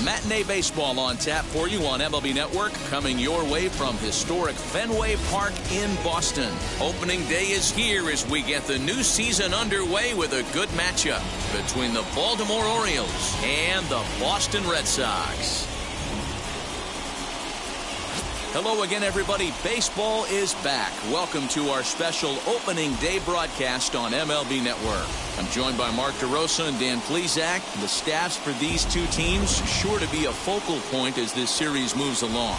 Matinee baseball on tap for you on MLB Network, coming your way from historic Fenway Park in Boston. Opening day is here as we get the new season underway with a good matchup between the Baltimore Orioles and the Boston Red Sox. Hello again, everybody. Baseball is back. Welcome to our special opening day broadcast on MLB Network. I'm joined by Mark DeRosa and Dan Plesac. The staffs for these two teams sure to be a focal point as this series moves along.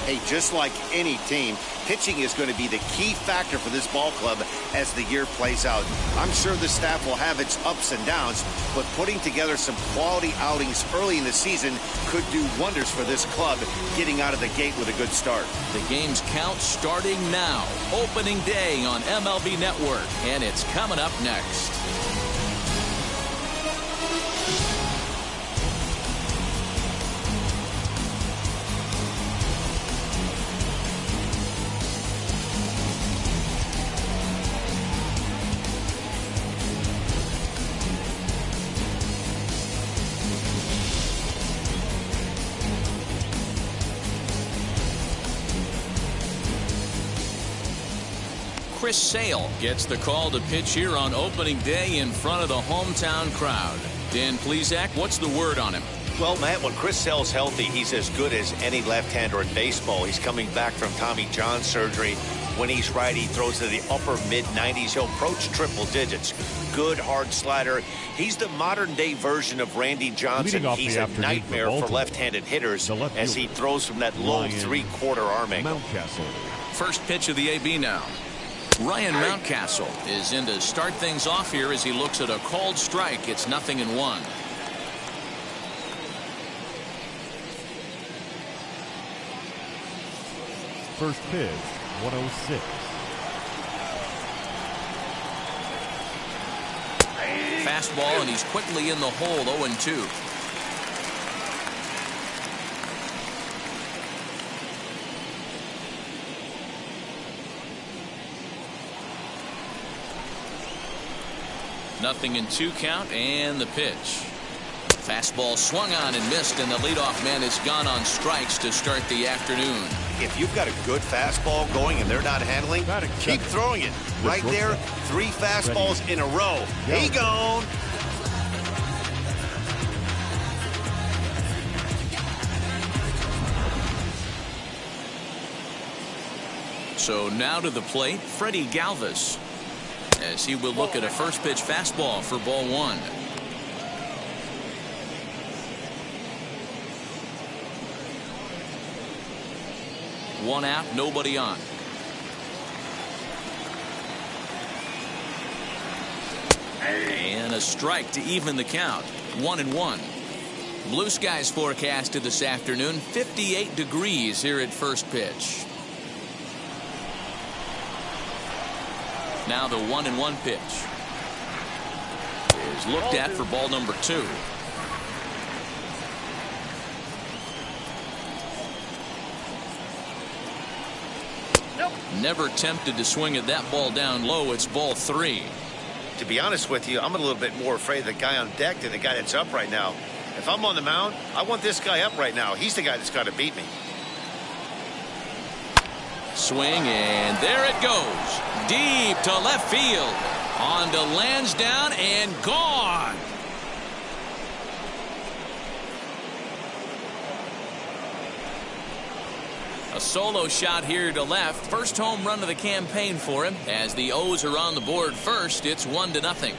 Hey, just like any team, pitching is going to be the key factor for this ball club as the year plays out. I'm sure the staff will have its ups and downs, but putting together some quality outings early in the season could do wonders for this club, getting out of the gate with a good start. The game's count starting now. Opening day on MLB Network, and it's coming up next. Chris Sale gets the call to pitch here on opening day in front of the hometown crowd. Dan Plesac, what's the word on him? Well, Matt, when Chris Sale's healthy, he's as good as any left-hander in baseball. He's coming back from Tommy John surgery. When he's right, he throws to the upper mid-90s. He'll approach triple digits. Good, hard slider. He's the modern-day version of Randy Johnson. He's a nightmare for left-handed hitters as he throws from that low three-quarter arm angle. First pitch of the AB now. Ryan Mountcastle is in to start things off here as he looks at a called strike. It's 0-1. First pitch, 106. Fastball, and he's quickly in the hole, 0-2. Nothing in 2 count, and the pitch. Fastball swung on and missed, and the leadoff man is gone on strikes to start the afternoon. If you've got a good fastball going and they're not handling, keep throwing it. Right there, 3 fastballs in a row. He gone. So now to the plate, Freddie Galvis, as he will look at a first pitch fastball for ball 1. One out, nobody on. And a strike to even the count. 1-1. Blue skies forecasted this afternoon. 58 degrees here at first pitch. Now the 1-1 pitch is looked at for ball number 2. Never tempted to swing at that ball down low. It's ball 3. To be honest with you, I'm a little bit more afraid of the guy on deck than the guy that's up right now. If I'm on the mound, I want this guy up right now. He's the guy that's got to beat me. Swing, and there it goes. Deep to left field. On to Lansdowne, and gone. A solo shot here to left. First home run of the campaign for him. As the O's are on the board first, it's 1-0.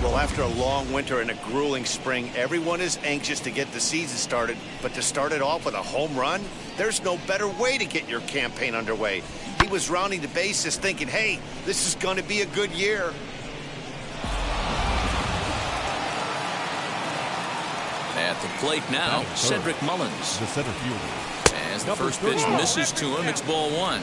Well, after a long winter and a grueling spring, everyone is anxious to get the season started. But to start it off with a home run, there's no better way to get your campaign underway. He was rounding the bases thinking, hey, this is going to be a good year. At the plate now, Cedric Mullins. The center fielder. As the first pitch misses to him, it's ball 1.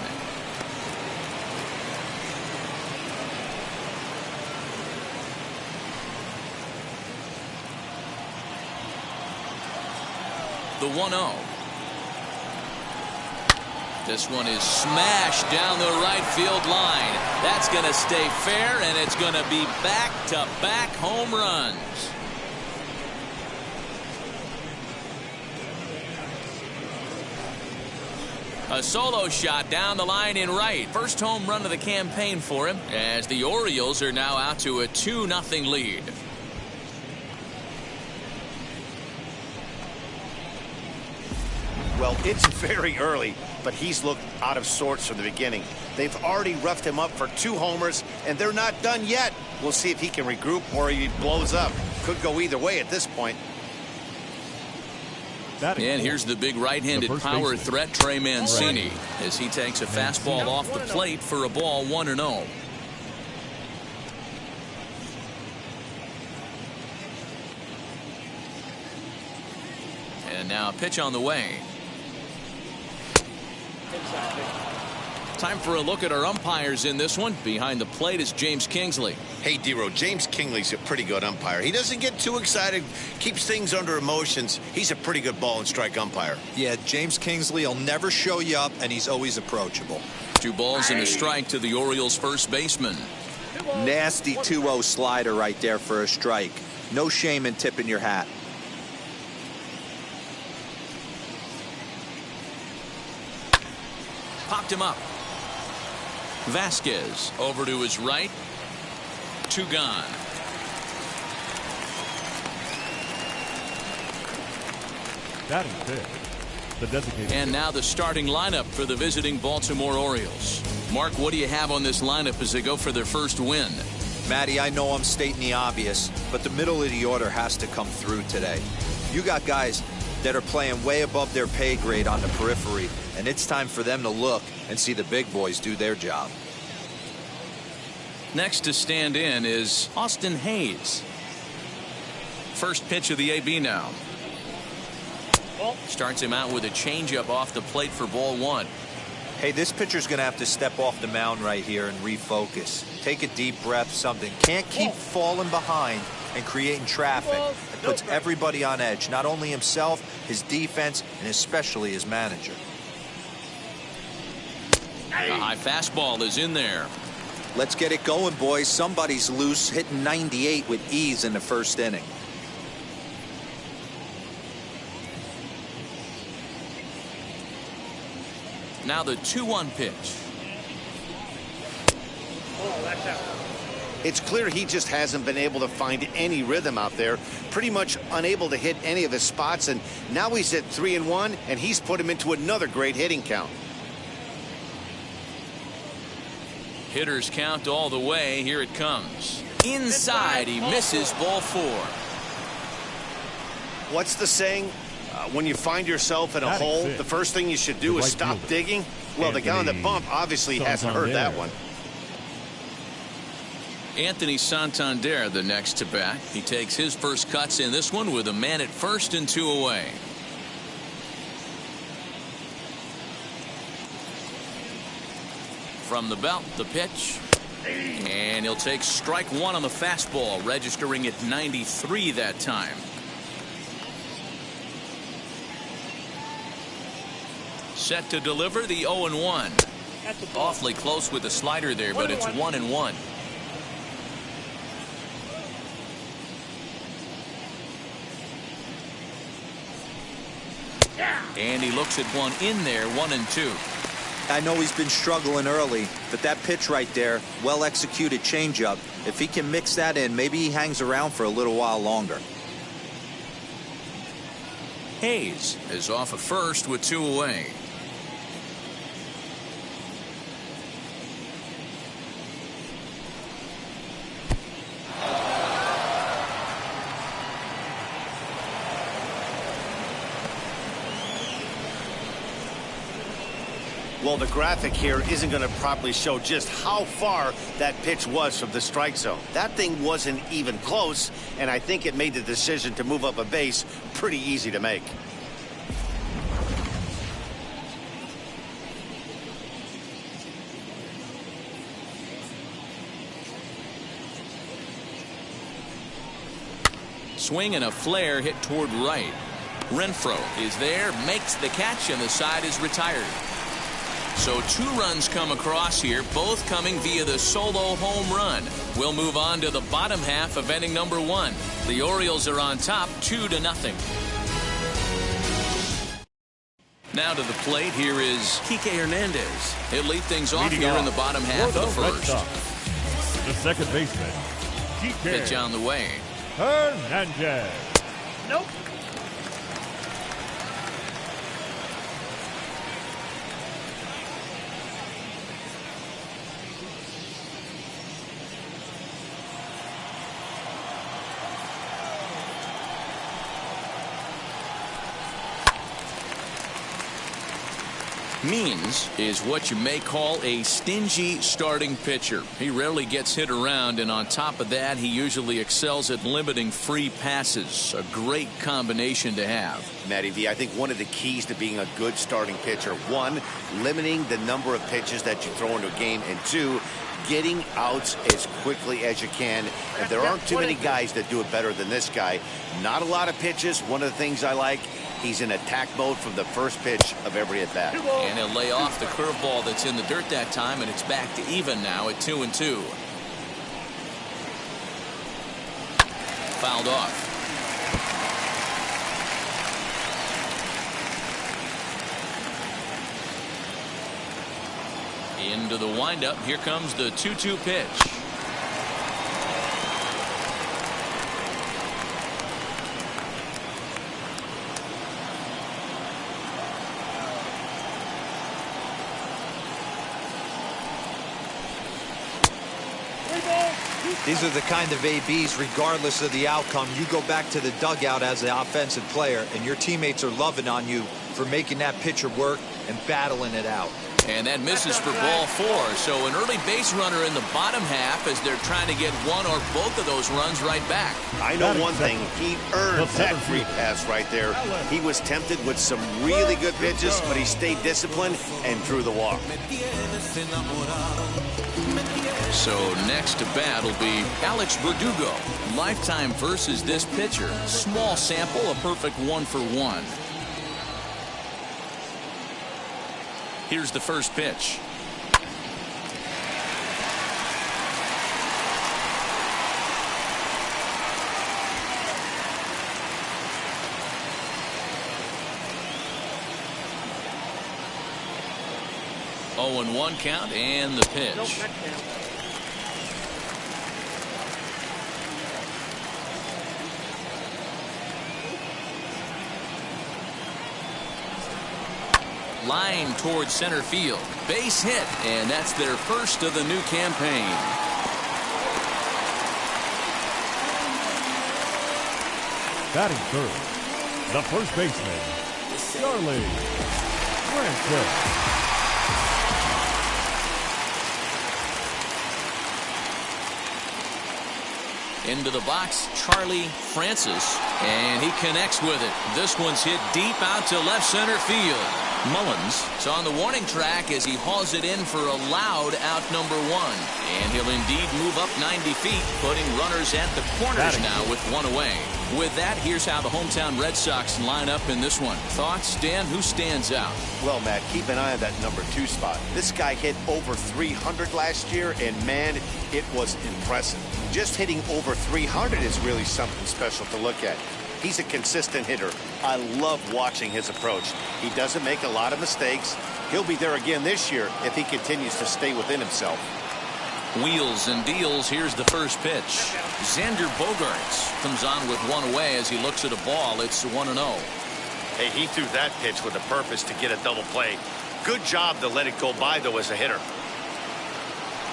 The 1-0. This one is smashed down the right field line. That's going to stay fair, and it's going to be back-to-back home runs. A solo shot down the line in right. First home run of the campaign for him, as the Orioles are now out to a 2-0 lead. Well, it's very early, but he's looked out of sorts from the beginning. They've already roughed him up for 2 homers, and they're not done yet. We'll see if he can regroup or he blows up. Could go either way at this point. And here's the big right-handed power threat, Trey Mancini, as he takes a fastball off the plate for a ball 1-0. And now a pitch on the way. Time for a look at our umpires in this one. Behind the plate is James Kingsley. Hey, D-Row, James Kingsley's a pretty good umpire. He doesn't get too excited, keeps things under emotions. He's a pretty good ball and strike umpire. Yeah, James Kingsley will never show you up, and he's always approachable. 2 balls and a strike to the Orioles' first baseman. Nasty 2-0 slider right there for a strike. No shame in tipping your hat. Popped him up. Vasquez over to his right. 2 gone. Batting fifth, the designated. And now the starting lineup for the visiting Baltimore Orioles. Mark, what do you have on this lineup as they go for their first win? Matty, I know I'm stating the obvious, but the middle of the order has to come through today. You got guys that are playing way above their pay grade on the periphery, and it's time for them to look and see the big boys do their job. Next to stand in is Austin Hayes. First pitch of the AB now. Starts him out with a changeup off the plate for ball 1. Hey, this pitcher's going to have to step off the mound right here and refocus. Take a deep breath, something. Can't keep falling behind and creating traffic. It puts everybody on edge, not only himself, his defense, and especially his manager. A high fastball is in there. Let's get it going, boys. Somebody's loose, hitting 98 with ease in the first inning. Now the 2-1 pitch. It's clear he just hasn't been able to find any rhythm out there. Pretty much unable to hit any of his spots, and now he's at 3-1, and he's put him into another great hitting count. Hitters count all the way. Here it comes. Inside, he misses ball 4. What's the saying? When you find yourself in a hole, the first thing you should do is stop digging. Well, the guy on the bump obviously hasn't heard that one. Anthony Santander, the next to bat. He takes his first cuts in this one with a man at first and 2 away. From the belt, the pitch. And he'll take strike 1 on the fastball, registering at 93 that time. Set to deliver the 0-1. Awfully close with the slider there, but it's 1-1. And he looks at one in there, 1-2. I know he's been struggling early, but that pitch right there, well executed changeup. If he can mix that in, maybe he hangs around for a little while longer. Hayes is off at first with 2 away. Well, the graphic here isn't going to properly show just how far that pitch was from the strike zone. That thing wasn't even close, and I think it made the decision to move up a base pretty easy to make. Swing and a flare hit toward right. Renfroe is there, makes the catch, and the side is retired. So 2 runs come across here, both coming via the solo home run. We'll move on to the bottom half of inning number 1. The Orioles are on top 2-0. Now to the plate, here is Kike Hernandez. He'll lead things off here in the bottom half of the first. The second baseman, Kike Pitch on the way. Hernandez. Nope. Means is what you may call a stingy starting pitcher. He rarely gets hit around, and on top of that, he usually excels at limiting free passes. A great combination to have. Matty V, I think one of the keys to being a good starting pitcher, 1, limiting the number of pitches that you throw into a game, and 2, getting outs as quickly as you can. And there aren't too many guys that do it better than this guy. Not a lot of pitches. One of the things I like, he's in attack mode from the first pitch of every at bat. And he'll lay off the curveball that's in the dirt that time, and it's back to even now at 2-2. Fouled off. Into the windup. Here comes the 2-2 pitch. These are the kind of ABs, regardless of the outcome, you go back to the dugout as the offensive player, and your teammates are loving on you for making that pitcher work and battling it out. And that misses for ball 4. So an early base runner in the bottom half as they're trying to get one or both of those runs right back. I know one thing. He earned that free pass right there. He was tempted with some really good pitches, but he stayed disciplined and drew the walk. So next to bat will be Alex Verdugo. Lifetime versus this pitcher. Small sample, a perfect 1-for-1. Here's the first pitch. Oh, and 1 count, and the pitch. Line towards center field. Base hit, and that's their first of the new campaign. Batting third, the first baseman, Charlie Francis. Into the box, Charlie Francis, and he connects with it. This one's hit deep out to left center field. Mullins is on the warning track as he hauls it in for a loud out number 1. And he'll indeed move up 90 feet, putting runners at the corners now with 1 away. With that, here's how the hometown Red Sox line up in this one. Thoughts, Dan? Who stands out? Well, Matt, keep an eye on that number 2 spot. This guy hit over 300 last year, and man, it was impressive. Just hitting over 300 is really something special to look at. He's a consistent hitter. I love watching his approach. He doesn't make a lot of mistakes. He'll be there again this year if he continues to stay within himself. Wheels and deals. Here's the first pitch. Xander Bogaerts comes on with 1 away as he looks at a ball. It's 1-0. Hey, he threw that pitch with a purpose to get a double play. Good job to let it go by, though, as a hitter.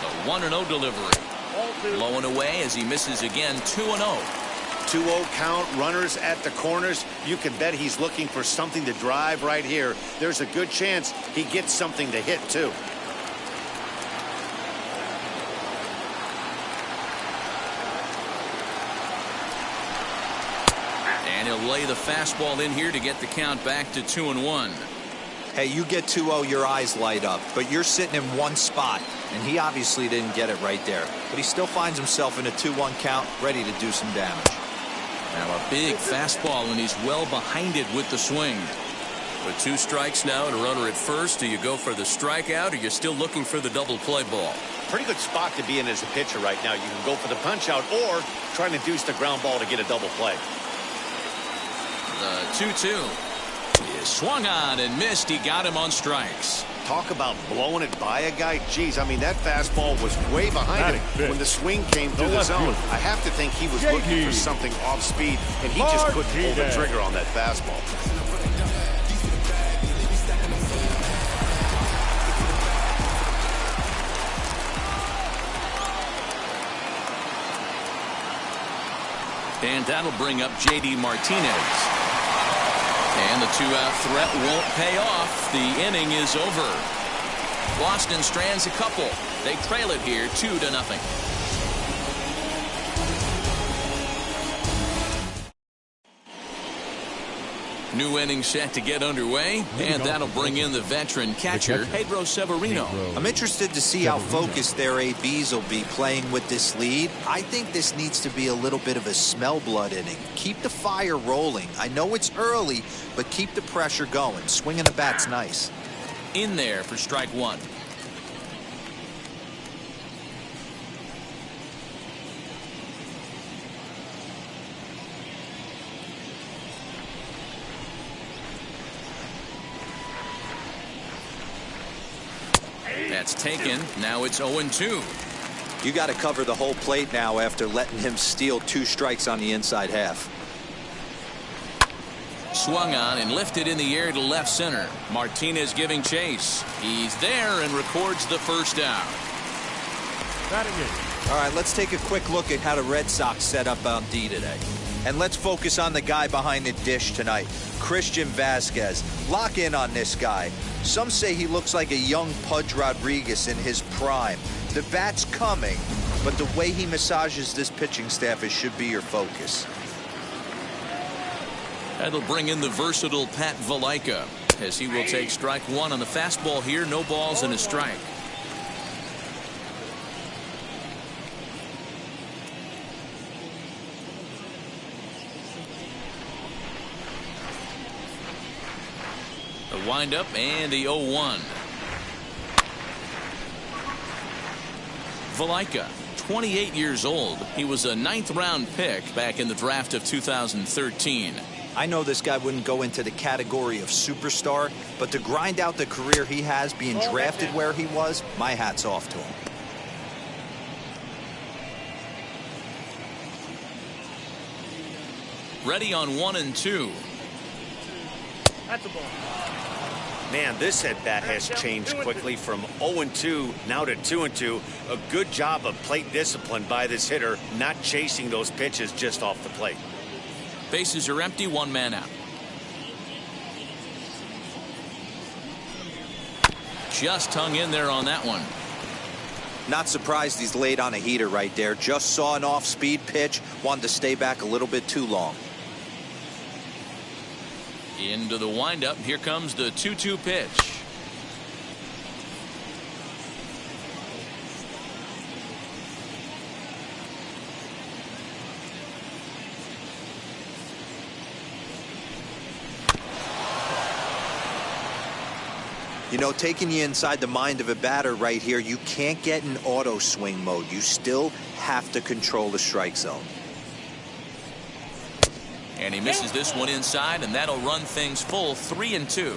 The 1-0 delivery. Low and away as he misses again. 2-0. 2-0 count, runners at the corners. You can bet he's looking for something to drive right here. There's a good chance he gets something to hit, too. And he'll lay the fastball in here to get the count back to 2-1. Hey, you get 2-0, your eyes light up, but you're sitting in one spot, and he obviously didn't get it right there. But he still finds himself in a 2-1 count, ready to do some damage. Now a big fastball, and he's well behind it with the swing. With 2 strikes now and a runner at first, do you go for the strikeout, or you're still looking for the double play ball? Pretty good spot to be in as a pitcher right now. You can go for the punch out or try to deuce the ground ball to get a double play. The 2-2 is swung on and missed. He got him on strikes. Talk about blowing it by a guy. Geez, I mean, that fastball was way behind him when the swing came through the zone. I have to think he was looking for something off speed, and he just couldn't pull the trigger on that fastball. And that'll bring up J.D. Martinez. And the 2-out threat won't pay off. The inning is over. Boston strands a couple. They trail it here 2-0. New inning set to get underway, and that'll bring in the veteran catcher, Pedro Severino. I'm interested to see how focused their ABs will be playing with this lead. I think this needs to be a little bit of a smell blood inning. Keep the fire rolling. I know it's early, but keep the pressure going. Swinging the bat's nice. In there for strike 1. That's taken. Now it's 0-2. You got to cover the whole plate now after letting him steal 2 strikes on the inside half. Swung on and lifted in the air to left center. Martinez giving chase. He's there and records the first out. All right, let's take a quick look at how the Red Sox set up on D today. And let's focus on the guy behind the dish tonight, Christian Vasquez. Lock in on this guy. Some say he looks like a young Pudge Rodriguez in his prime. The bat's coming, but the way he massages this pitching staff should be your focus. That'll bring in the versatile Pat Valaika, as he will take strike 1 on the fastball here. No balls and a strike. The windup and the 0-1. Valaika, 28 years old. He was a 9th-round pick back in the draft of 2013. I know this guy wouldn't go into the category of superstar, but to grind out the career he has being drafted where he was, my hat's off to him. Ready on 1 and 2. That's a ball. Man, this at-bat has changed quickly from 0-2 now to 2-2. A good job of plate discipline by this hitter, not chasing those pitches just off the plate. Bases are empty, 1 man out. Just hung in there on that one. Not surprised he's laid on a heater right there. Just saw an off-speed pitch, wanted to stay back a little bit too long. Into the windup. Here comes the 2-2 pitch. You know, taking you inside the mind of a batter right here, you can't get in auto swing mode. You still have to control the strike zone. And he misses this one inside, and that'll run things full 3-2.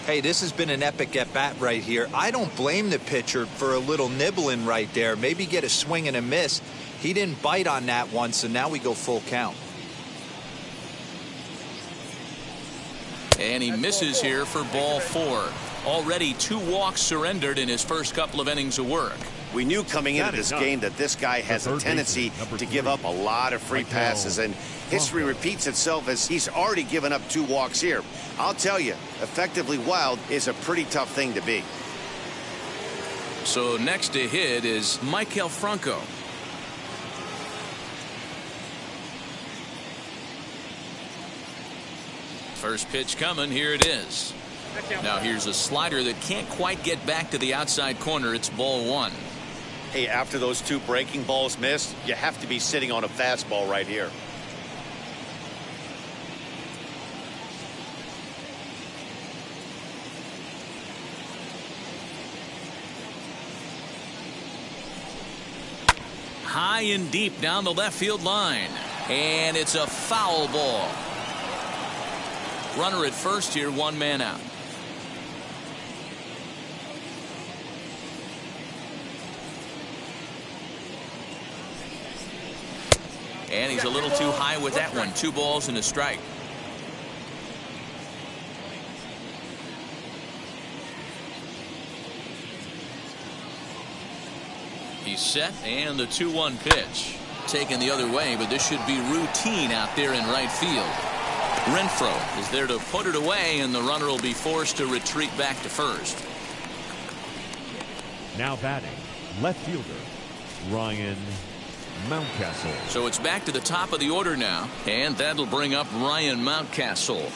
Hey, this has been an epic at-bat right here. I don't blame the pitcher for a little nibbling right there. Maybe get a swing and a miss. He didn't bite on that one, so now we go full count. And he misses here for ball 4. Already 2 walks surrendered in his first couple of innings of work. We knew coming into this game that this guy has a tendency to give up a lot of free passes, and history repeats itself as he's already given up 2 walks here. I'll tell you, effectively wild is a pretty tough thing to be. So next to hit is Maikel Franco. First pitch coming. Here it is. Now here's a slider that can't quite get back to the outside corner. It's ball 1. Hey, after those 2 breaking balls missed, you have to be sitting on a fastball right here. High and deep down the left field line. And it's a foul ball. Runner at first here, 1 man out. And he's a little too high with that one. 2 balls and a strike. He's set, and the 2-1 pitch. Taken the other way, but this should be routine out there in right field. Renfroe is there to put it away, and the runner will be forced to retreat back to first. Now batting, left fielder, Ryan Mountcastle. So it's back to the top of the order now, and that'll bring up Ryan Mountcastle.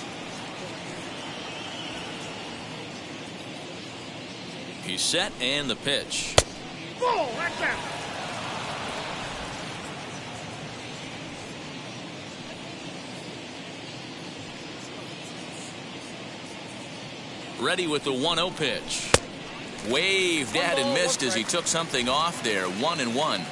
He's set, and the pitch. Ball, right down. Ready with the 1-0 pitch. Waved at and missed as he took something off there. 1-1.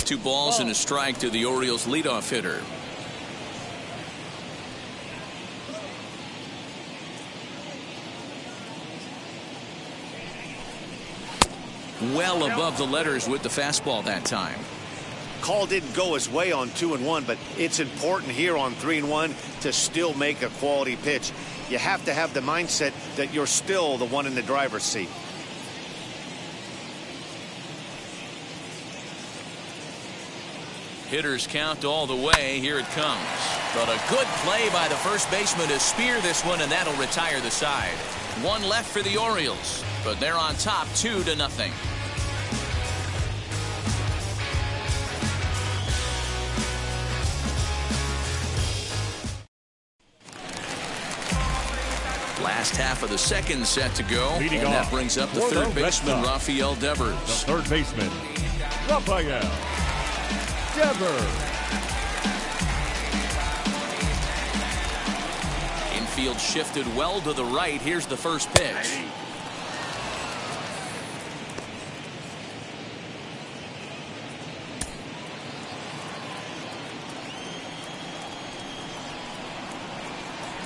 Two balls and a strike to the Orioles leadoff hitter. Well above the letters with the fastball that time. Call didn't go his way on 2-1, but it's important here on 3-1 to still make a quality pitch. You have to have the mindset that you're still the one in the driver's seat. Hitters count all the way. Here it comes. But a good play by the first baseman to spear this one, and that'll retire the side. 1 left for the Orioles, but they're on top 2-0. Last half of the second set to go, Leading and that off brings up the for the third baseman, Red Sox, Rafael the Devers. third baseman, Rafael Devers. Infield shifted well to the right. Here's the first pitch.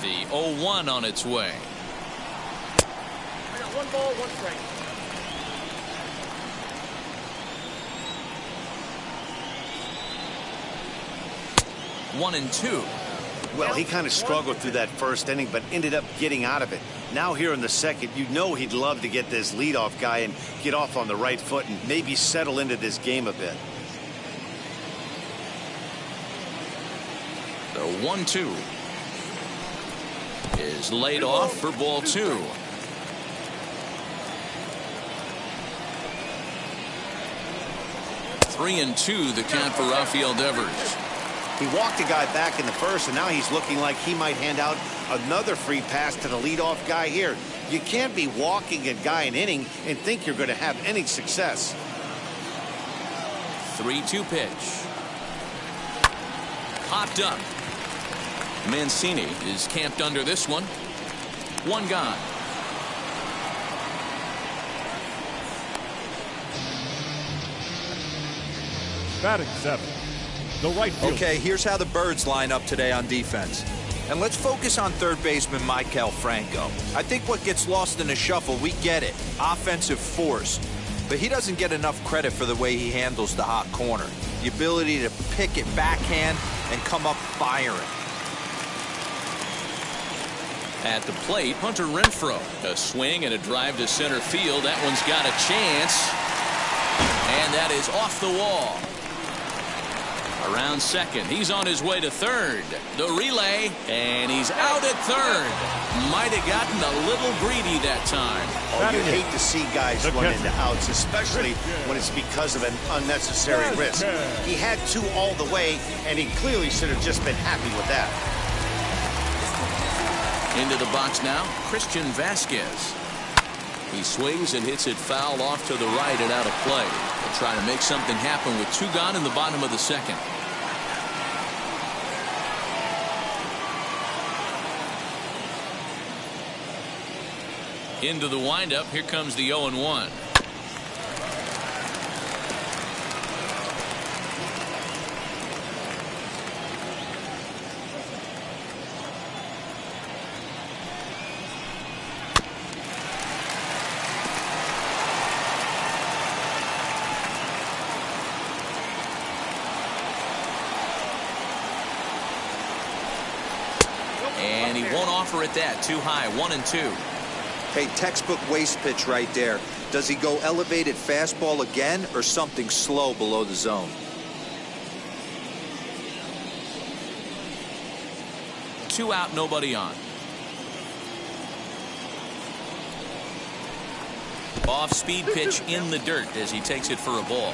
The 0-1 on its way. I got 1 ball, 1 strike. One and two. Well, he kind of struggled through that first inning, but ended up getting out of it. Now here in the second, you know he'd love to get this leadoff guy and get off on the right foot and maybe settle into this game a bit. The 1-2 is laid off for ball 2. Three and 2 the count for Rafael Devers. He walked a guy back in the first, and now he's looking like he might hand out another free pass to the leadoff guy here. You can't be walking a guy an inning and think you're going to have any success. 3-2 pitch. Popped up. Mancini is camped under this one. 1 gone. Batting 7. The right fielder. Okay, here's how the Birds line up today on defense. And let's focus on third baseman Maikel Franco. I think what gets lost in the shuffle, we get it. Offensive force. But he doesn't get enough credit for the way he handles the hot corner. The ability to pick it backhand and come up firing. At the plate, Hunter Renfroe. A swing and a drive to center field. That one's got a chance. And that is off the wall. Around second. He's on his way to third. The relay, and he's out at third. Might have gotten a little greedy that time. Oh, you hate to see guys run into outs, especially when it's because of an unnecessary risk. He had 2 all the way, and he clearly should have just been happy with that. Into the box now, Christian Vasquez. He swings and hits it foul off to the right and out of play. They'll try to make something happen with 2 gone in the bottom of the second. Into the windup. Here comes the 0-1. And he won't offer it that. Too high. 1-2. Hey, textbook waste pitch right there. Does he go elevated fastball again or something slow below the zone? Two out, nobody on. Off-speed pitch in the dirt as he takes it for a ball.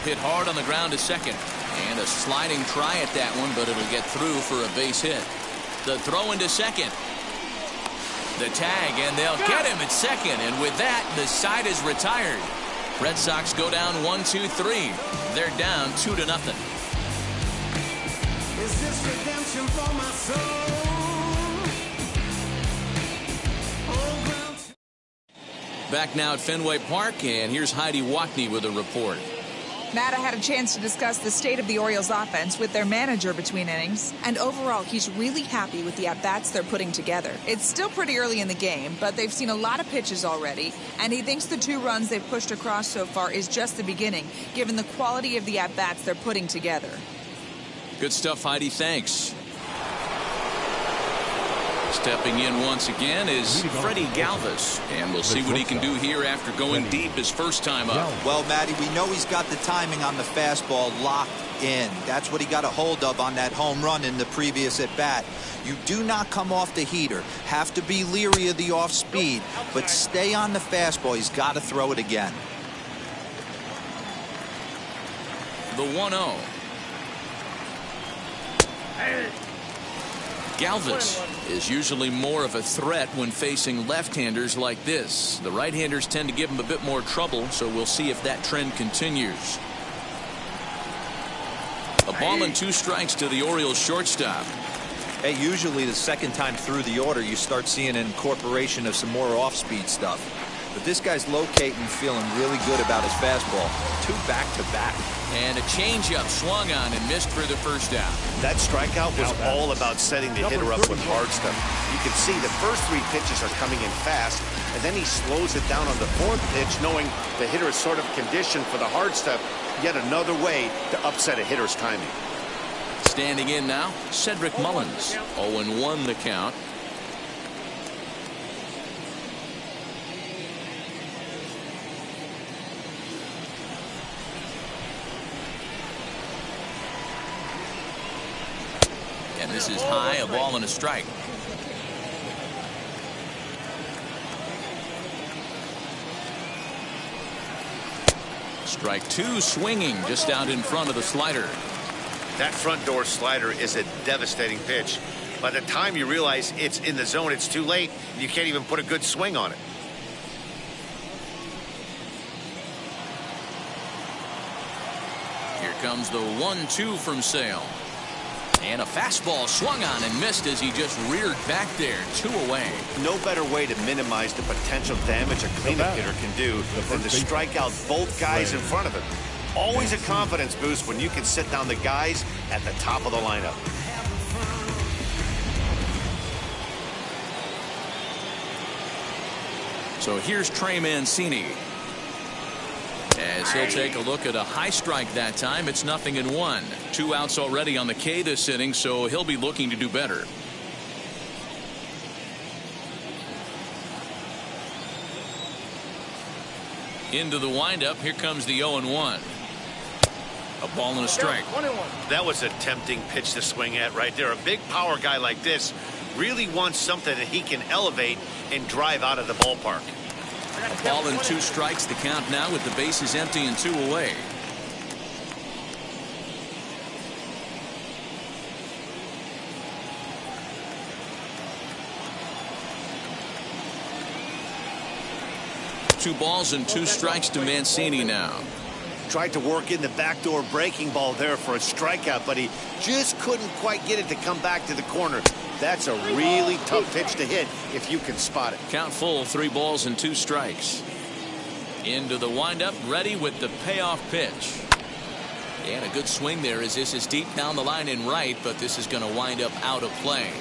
Hit hard on the ground to second. And a sliding try at that one, but it'll get through for a base hit. The throw into second. The tag, and they'll get him at second. And with that, the side is retired. Red Sox go down 1-2-3. They're down 2-0. Is this redemption for my soul? Back now at Fenway Park, and here's Heidi Watney with a report. Matt, I had a chance to discuss the state of the Orioles offense with their manager between innings, and overall he's really happy with the at-bats they're putting together. It's still pretty early in the game, but they've seen a lot of pitches already, and he thinks the 2 runs they've pushed across so far is just the beginning, given the quality of the at-bats they're putting together. Good stuff, Heidi. Thanks. Stepping in once again is Freddie Galvis, and we'll see what he can do here after going deep his first time up. Well, Matty, we know he's got the timing on the fastball locked in. That's what he got a hold of on that home run in the previous at-bat. You do not come off the heater. Have to be leery of the off-speed, but stay on the fastball. He's got to throw it again. The 1-0. Galvis is usually more of a threat when facing left-handers like this. The right-handers tend to give him a bit more trouble, so we'll see if that trend continues. A ball and 2 strikes to the Orioles shortstop. Hey, usually the second time through the order, you start seeing an incorporation of some more off-speed stuff. But this guy's locating, feeling really good about his fastball. 2 back-to-back. And a changeup swung on and missed for the first out. That strikeout was all about setting the hitter up with hard stuff. You can see the first 3 pitches are coming in fast, and then he slows it down on the 4th pitch, knowing the hitter is sort of conditioned for the hard stuff. Yet another way to upset a hitter's timing. Standing in now, Cedric Mullins. 0-1 the count. And this is high, a ball and a strike. Strike 2, swinging just out in front of the slider. That front door slider is a devastating pitch. By the time you realize it's in the zone, it's too late. You can't even put a good swing on it. Here comes the 1-2 from Sale. And a fastball swung on and missed as he just reared back there. 2 away. No better way to minimize the potential damage a cleanup hitter can do than to strike out both guys in front of him. Always a confidence boost when you can sit down the guys at the top of the lineup. So here's Trey Mancini. As he'll take a look at a high strike that time. It's 0-1. 2 outs already on the K this inning, so he'll be looking to do better. Into the windup. Here comes the 0-1. A ball and a strike. That was a tempting pitch to swing at right there. A big power guy like this really wants something that he can elevate and drive out of the ballpark. A ball and 2 strikes, the count now with the bases empty and 2 away. Two balls and 2 strikes to Mancini now. Tried to work in the backdoor breaking ball there for a strikeout, but he just couldn't quite get it to come back to the corner. That's a really tough pitch to hit if you can spot it. Count full, 3 balls and 2 strikes. Into the windup, ready with the payoff pitch. And a good swing there as this is deep down the line in right, but this is going to wind up out of play.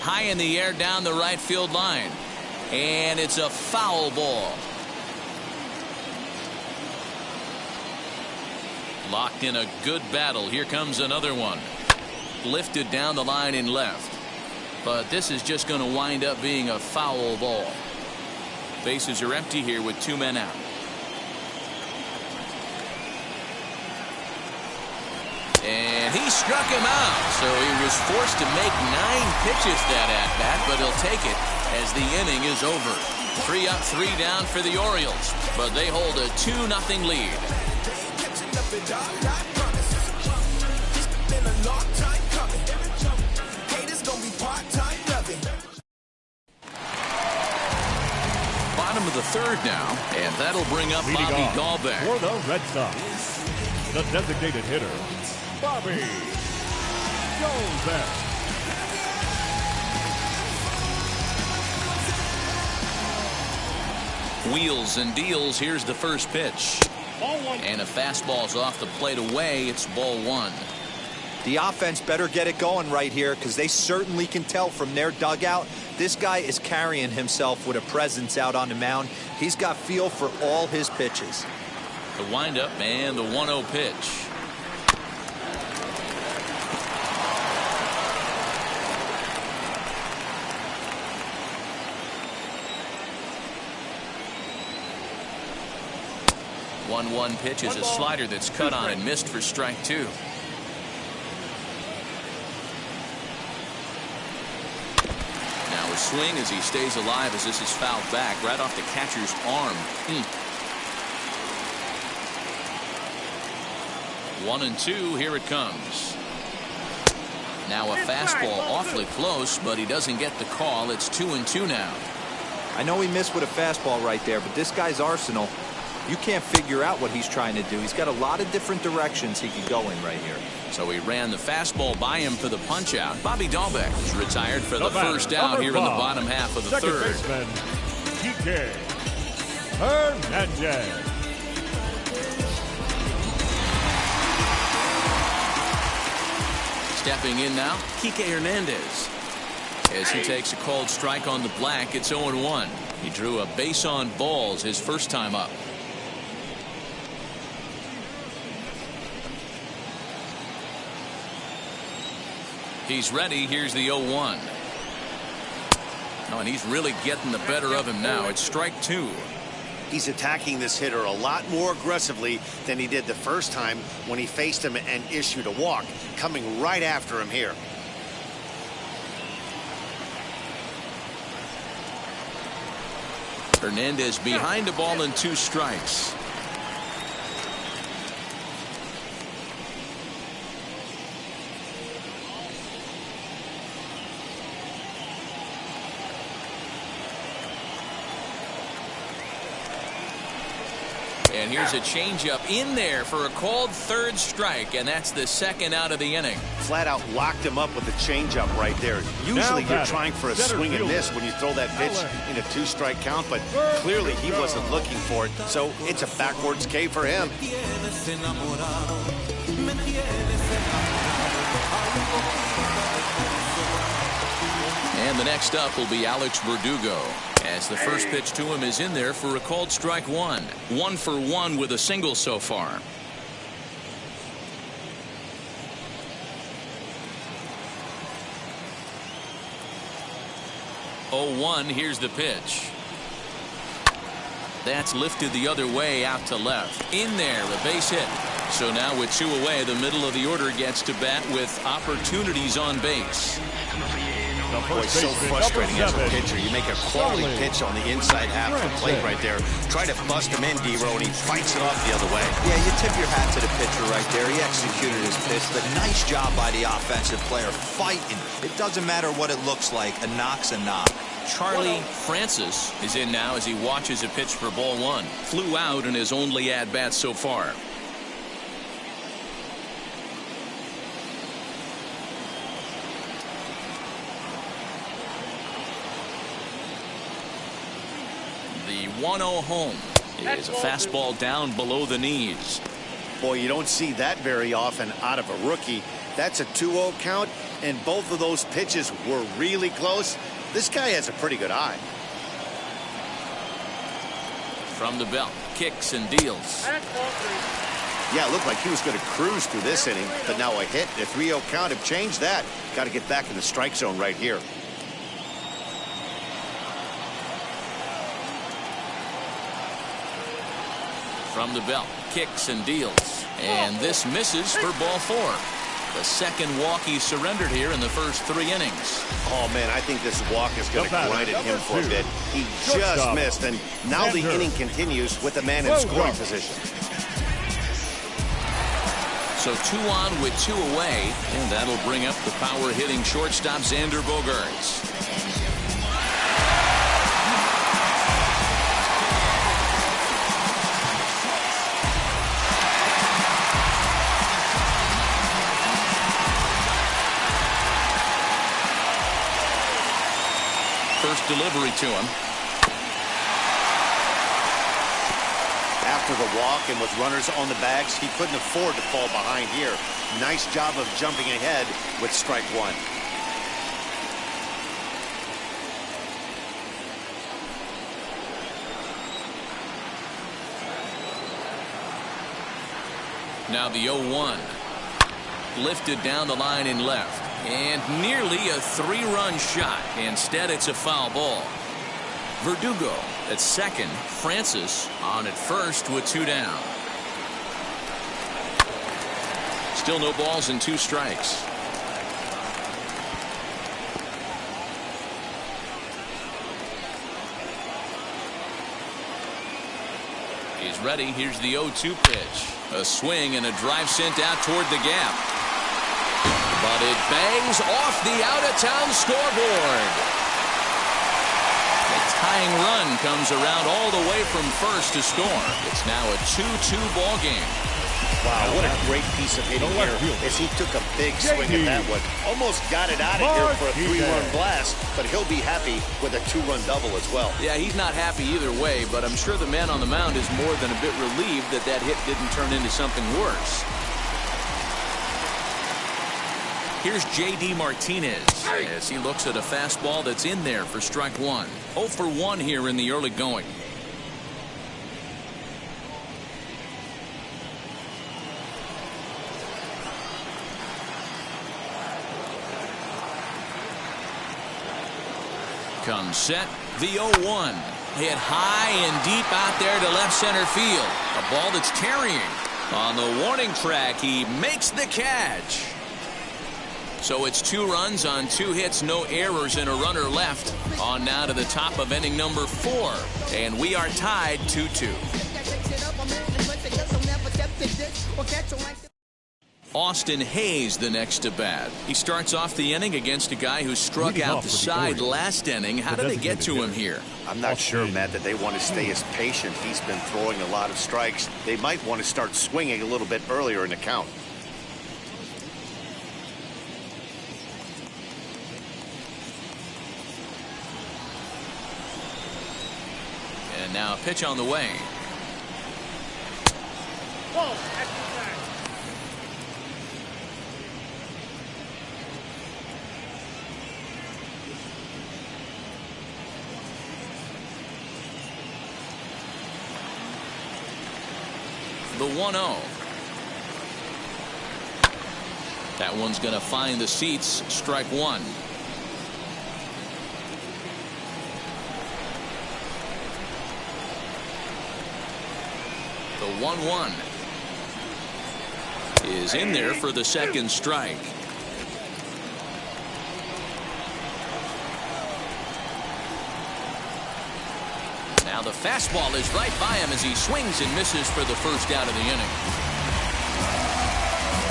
High in the air down the right field line. And it's a foul ball. Locked in a good battle. Here comes another one. Lifted down the line in left. But this is just going to wind up being a foul ball. Bases are empty here with 2 men out. And he struck him out. So he was forced to make 9 pitches that at bat, but he'll take it as the inning is over. 3 up, 3 down for the Orioles, but they hold a 2-0 lead. Bottom of the 3rd now, and that'll bring up Bobby Dahlbeck. For the Red Sox, the designated hitter, Bobby Dahlbeck. Wheels and deals. Here's the first pitch. And a fastball's off the plate away. It's ball 1. The offense better get it going right here, because they certainly can tell from their dugout this guy is carrying himself with a presence out on the mound. He's got feel for all his pitches. The windup and the 1-0 pitch. One pitch is a slider that's cut on and missed for strike 2. Now a swing as he stays alive as this is fouled back right off the catcher's arm. 1-2. Here it comes. Now a fastball awfully close, but he doesn't get the call. It's 2-2 now. I know he missed with a fastball right there, but this guy's arsenal, you can't figure out what he's trying to do. He's got a lot of different directions he could go in right here. So he ran the fastball by him for the punch out. Bobby Dahlbeck is retired for the first out here in the bottom half of the 3rd. Baseman, Kike Hernandez. Stepping in now, Kike Hernandez. As he takes a called strike on the black, it's 0-1. He drew a base on balls his first time up. He's ready. Here's the 0-1. Oh, and he's really getting the better of him now. It's strike 2. He's attacking this hitter a lot more aggressively than he did the first time when he faced him and issued a walk. Coming right after him here. Hernandez behind the ball and 2 strikes. And here's a changeup in there for a called 3rd strike, and that's the 2nd out of the inning. Flat out locked him up with a changeup right there. Usually you're trying for a swing and miss when you throw that pitch in a 2-strike count, but clearly he wasn't looking for it, so it's a backwards K for him. And the next up will be Alex Verdugo, as the first pitch to him is in there for a called strike 1. 1 for 1 with a single so far. Oh, 1. Here's the pitch. That's lifted the other way out to left. In there, a base hit. So now with 2 away, the middle of the order gets to bat with opportunities on base. Boy, it's so frustrating as a pitcher. You make a quality pitch on the inside half of the plate right there. Try to bust him in, D-Row, and he fights it off the other way. Yeah, you tip your hat to the pitcher right there. He executed his pitch, but nice job by the offensive player fighting. It doesn't matter what it looks like. A knock's a knock. Charlie Francis is in now as he watches a pitch for ball one. Flew out in his only at-bat so far. The 1-0 home is a fastball down below the knees. Boy, you don't see that very often out of a rookie. That's a 2-0 count, and both of those pitches were really close. This guy has a pretty good eye. From the belt, kicks and deals. Yeah, it looked like he was going to cruise through this inning, but now a hit and a 3-0 count have changed that. Got to get back in the strike zone right here. From the belt, kicks and deals. And this misses for ball four. The second walk he surrendered here in the first 3 innings. Oh, man, I think this walk is going to grind at him for a bit. He just missed, and now the inning continues with the man in scoring position. So 2 on with 2 away, and that'll bring up the power-hitting shortstop Xander Bogaerts. First delivery to him. After the walk and with runners on the bags, he couldn't afford to fall behind here. Nice job of jumping ahead with strike one. Now the 0-1. Lifted down the line in left. And nearly a 3-run shot. Instead, it's a foul ball. Verdugo at second. Francis on at first with 2 down. Still no balls and 2 strikes. He's ready. Here's the 0-2 pitch. A swing and a drive sent out toward the gap. But it bangs off the out-of-town scoreboard. The tying run comes around all the way from first to score. It's now a 2-2 ball game. Wow, what a great piece of hitting here as he took a big swing at that one. Almost got it out of here for a 3-run blast, but he'll be happy with a 2-run double as well. Yeah, he's not happy either way, but I'm sure the man on the mound is more than a bit relieved that that hit didn't turn into something worse. Here's J.D. Martinez as he looks at a fastball that's in there for strike one. 0 for 1 here in the early going. Comes set, the 0-1. Hit high and deep out there to left center field. A ball that's carrying. On the warning track, he makes the catch. So it's 2 runs on 2 hits, no errors, and a runner left. On now to the top of inning number 4. And we are tied 2-2. Austin Hayes the next to bat. He starts off the inning against a guy who struck out the side last inning. How did they get to him here? I'm not sure, Matt, that they want to stay as patient. He's been throwing a lot of strikes. They might want to start swinging a little bit earlier in the count. And now a pitch on the way. The 1-0. That one's going to find the seats. Strike one. The 1-1 is in there for the second strike. the fastball is right by him as he swings and misses for the first out of the inning.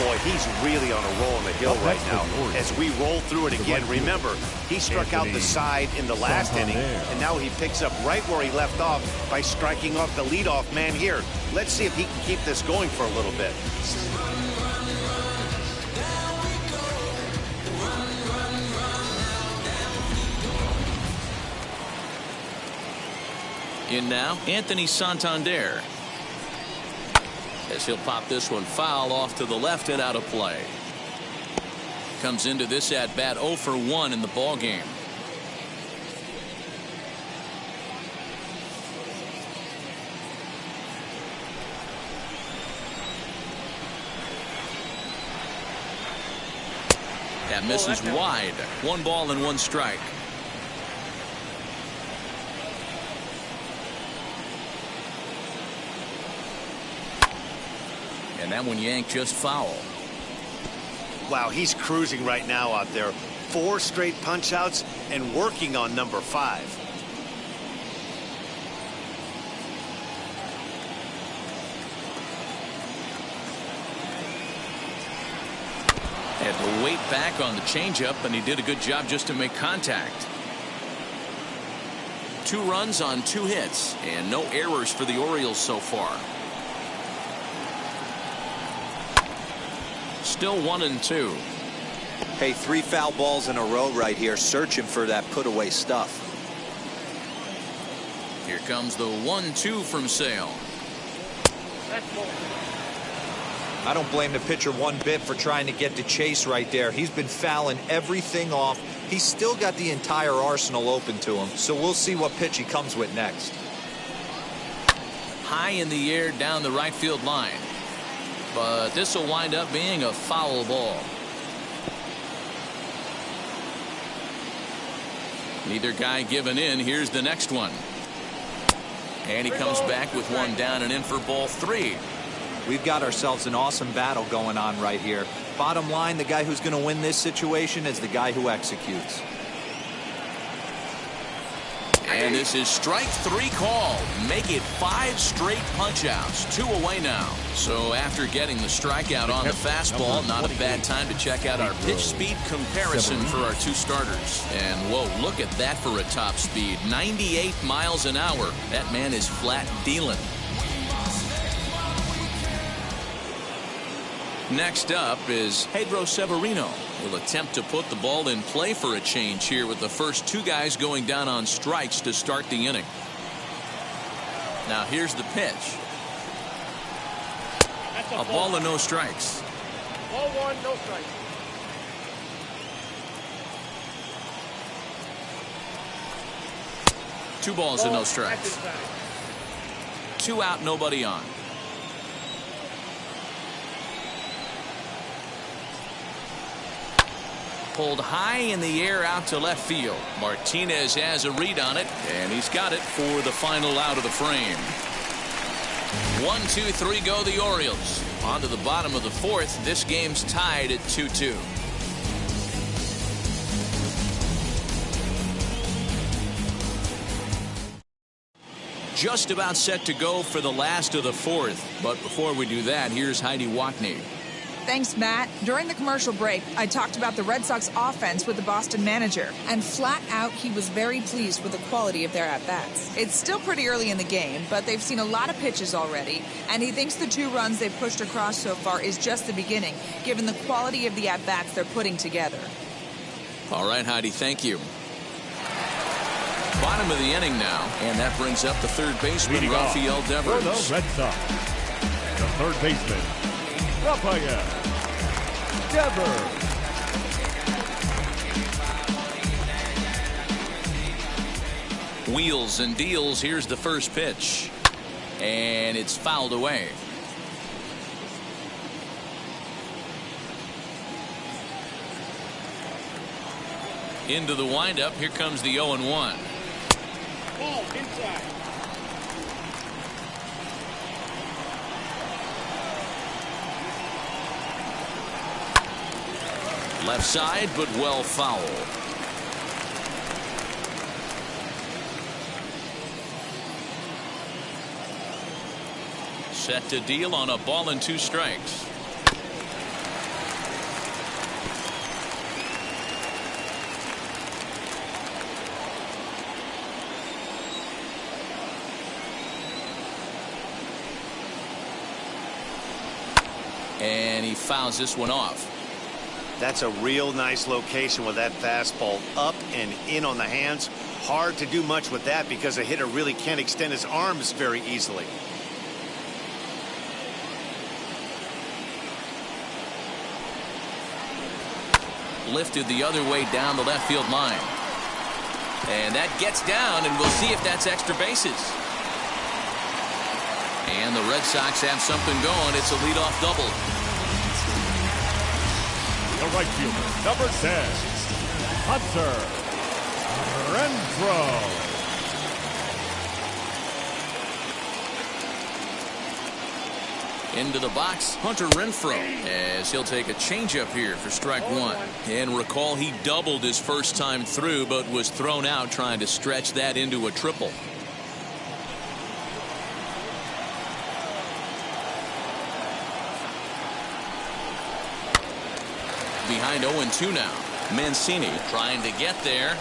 Boy, he's really on a roll on the hill right now. As we roll through it again, remember, he struck out the side in the last inning, and now he picks up right where he left off by striking off the leadoff man here. Let's see if he can keep this going for a little bit. In now, Anthony Santander. As he'll pop this one foul off to the left and out of play. Comes into this at bat 0 for 1 in the ball game. That misses wide. 1 ball and 1 strike. And that one yanked just foul. Wow, he's cruising right now out there. 4 straight punch outs and working on number 5. Had to wait back on the changeup, and he did a good job just to make contact. 2 runs on 2 hits and no errors for the Orioles so far. Still 1-2. Hey, 3 foul balls in a row right here, searching for that put away stuff. Here comes the 1-2 from Sale. I don't blame the pitcher one bit for trying to get the chase right there. He's been fouling everything off. He's still got the entire arsenal open to him, so we'll see what pitch he comes with next. High in the air down the right field line. But this will wind up being a foul ball. Neither guy giving in. Here's the next one. And he comes back with 1 down and in for ball 3. We've got ourselves an awesome battle going on right here. Bottom line, the guy who's going to win this situation is the guy who executes. And this is strike 3 call. Make it 5 straight punch outs. 2 away now. So after getting the strikeout on the fastball, not a bad time to check out our pitch speed comparison for our 2 starters. And whoa, look at that for a top speed. 98 miles an hour. That man is flat dealing. Next up is Pedro Severino. He'll attempt to put the ball in play for a change here with the first 2 guys going down on strikes to start the inning. Now here's the pitch. A ball and no strikes. Ball 1, no strikes. Two balls and no strikes. 2 out, nobody on. Pulled high in the air out to left field. Martinez has a read on it, and he's got it for the final out of the frame. 1, 2, 3 go the Orioles. On to the bottom of the 4th. This game's tied at 2-2. Just about set to go for the last of the 4th. But before we do that, here's Heidi Wackney. Thanks, Matt. During the commercial break, I talked about the Red Sox offense with the Boston manager, and flat out, he was very pleased with the quality of their at-bats. It's still pretty early in the game, but they've seen a lot of pitches already, and he thinks the 2 runs they've pushed across so far is just the beginning, given the quality of the at-bats they're putting together. All right, Heidi, thank you. Bottom of the inning now, and that brings up the 3rd baseman, Rafael Devers. For the Red Sox, the 3rd baseman, Rafael Devers. Wheels and deals. Here's the first pitch. And it's fouled away. Into the windup. Here comes the 0-1. Ball inside. Left side, but well foul. Set to deal on a ball and 2 strikes. And he fouls this one off. That's a real nice location with that fastball up and in on the hands. Hard to do much with that because a hitter really can't extend his arms very easily. Lifted the other way down the left field line. And that gets down, and we'll see if that's extra bases. And the Red Sox have something going. It's a leadoff double. The right fielder, number 10, Hunter Renfroe. Into the box, Hunter Renfroe, as he'll take a changeup here for strike 1. And recall, he doubled his first time through, but was thrown out trying to stretch that into a triple. Behind 0-2 now. Mancini trying to get there.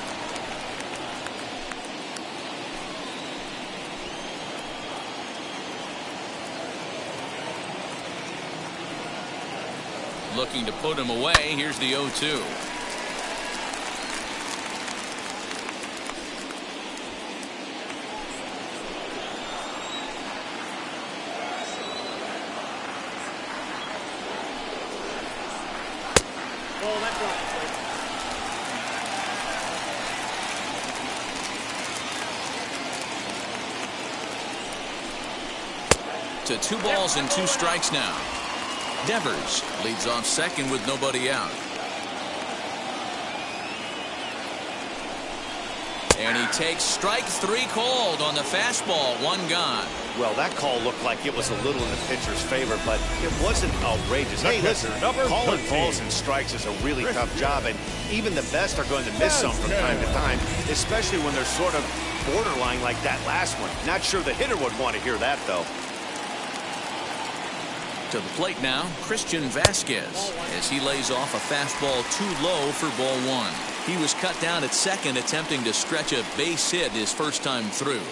Looking to put him away. Here's the 0-2. Oh, that's right. To 2 balls and 2 strikes now. Devers leads off second with nobody out. And he takes strike 3 called on the fastball. 1 gone. Well, that call looked like it was a little in the pitcher's favor, but it wasn't outrageous. The Hey, listen, number calling 13. balls and strikes is a really tough job, and even the best are going to miss some from time to time, especially when they're sort of borderline like that last one. Not sure the hitter would want to hear that, though. To the plate now, Christian Vasquez, as he lays off a fastball too low for ball 1. He was cut down at second, attempting to stretch a base hit his first time through.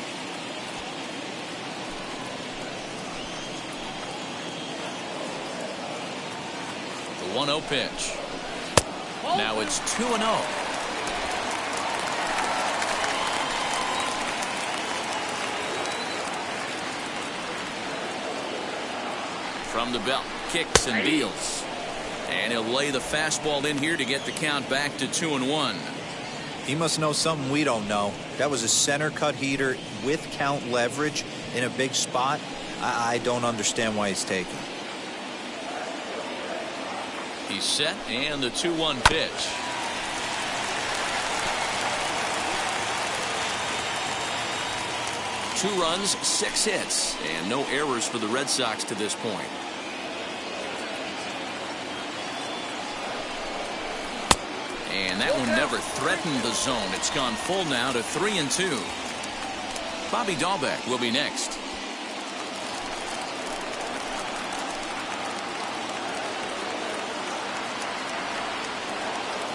The 1-0 pitch. Now it's 2-0. From the belt, kicks and deals. And he'll lay the fastball in here to get the count back to 2-1. He must know something we don't know. That was a center cut heater with count leverage in a big spot. I don't understand why he's taking. He's set, and the 2-1 pitch. Two runs, 6 hits, and no errors for the Red Sox to this point. And that one never threatened the zone. It's gone full now to 3-2. Bobby Dahlbeck will be next.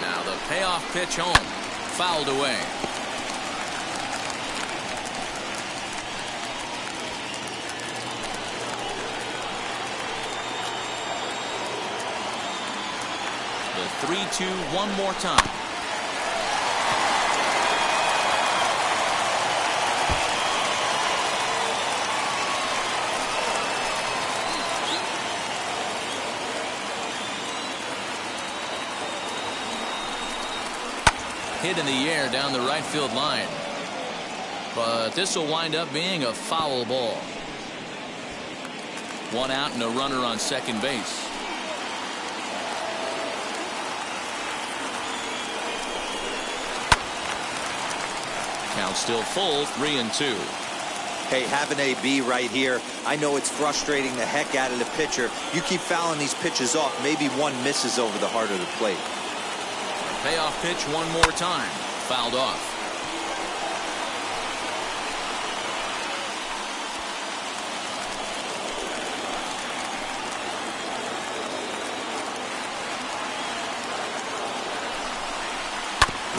Now the payoff pitch home. Fouled away. The 3-2 one more time. Hit in the air down the right field line. But this will wind up being a foul ball. 1 out and a runner on second base. Count still full, 3-2. Hey, have an AB right here. I know it's frustrating the heck out of the pitcher. You keep fouling these pitches off, maybe one misses over the heart of the plate. Payoff pitch one more time. Fouled off.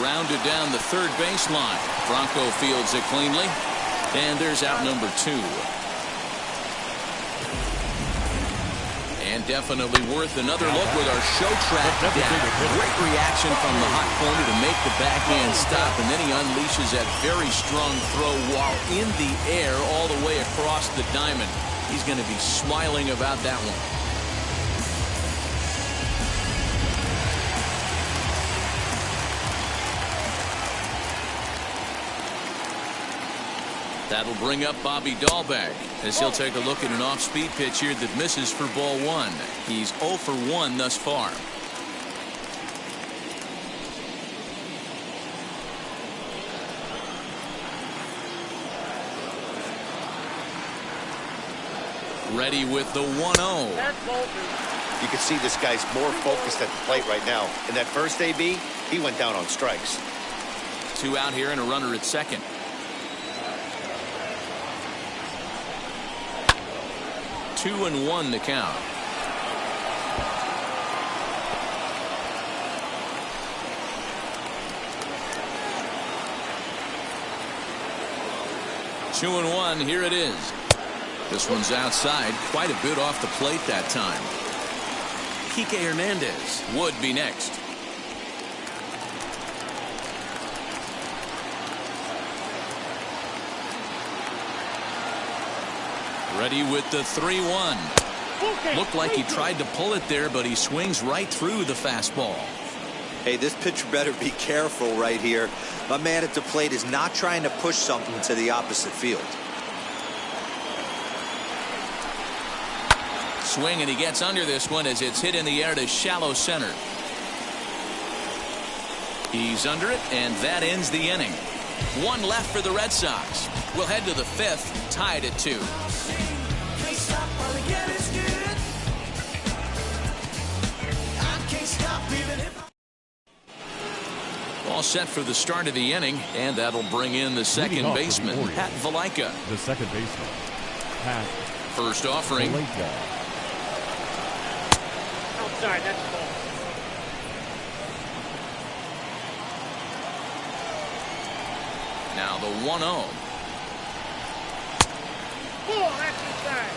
Grounded down the third baseline. Bronco fields it cleanly. And there's out number 2. And definitely worth another look with our show track down. Great reaction from the hot corner to make the backhand stop, and then he unleashes that very strong throw while in the air all the way across the diamond. He's going to be smiling about that one. That'll bring up Bobby Dahlbeck as he'll take a look at an off-speed pitch here that misses for ball 1. He's 0 for 1 thus far. Ready with the 1-0. You can see this guy's more focused at the plate right now. In that first AB, he went down on strikes. 2 out here and a runner at second. Two and 1 the count. Two and 1. Here it is. This one's outside. Quite a bit off the plate that time. Kike Hernandez would be next. Ready with the 3-1. Looked like he tried to pull it there, but he swings right through the fastball. Hey, this pitcher better be careful right here. My man at the plate is not trying to push something to the opposite field. Swing, and he gets under this one as it's hit in the air to shallow center. He's under it, and that ends the inning. 1 left for the Red Sox. We'll head to the 5th, tied at 2. All set for the start of the inning, and that'll bring in the second baseman, Pat Valaika. The second baseman, Pat. First offering. Valaika. Outside, that's ball. Now the 1-0. Ball, that's inside.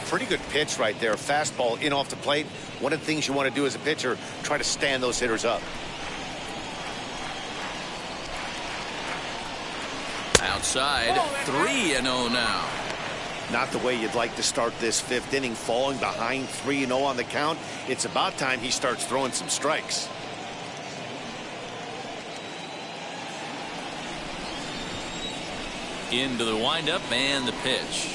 Pretty good pitch right there. Fastball in off the plate. One of the things you want to do as a pitcher, try to stand those hitters up. Outside, 3-0 now. Not the way you'd like to start this 5th inning, falling behind 3-0 on the count. It's about time he starts throwing some strikes. Into the windup and the pitch.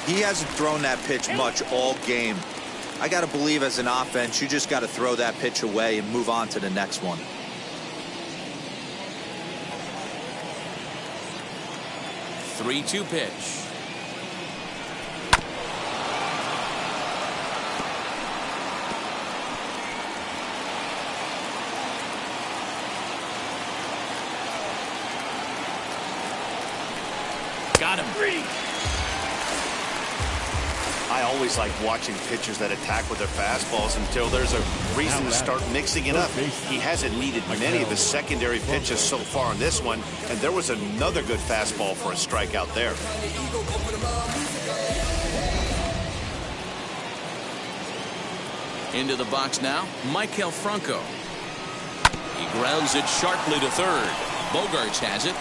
He hasn't thrown that pitch much all game. I got to believe as an offense, you just got to throw that pitch away and move on to the next one. Three-two pitch. Got him. I always like watching pitchers that attack with their fastballs until there's a reason to start mixing it up. He hasn't needed many of his secondary pitches so far in this one, and there was another good fastball for a strikeout there. Into the box now, Maikel Franco. He grounds it sharply to third. Bogarts has it.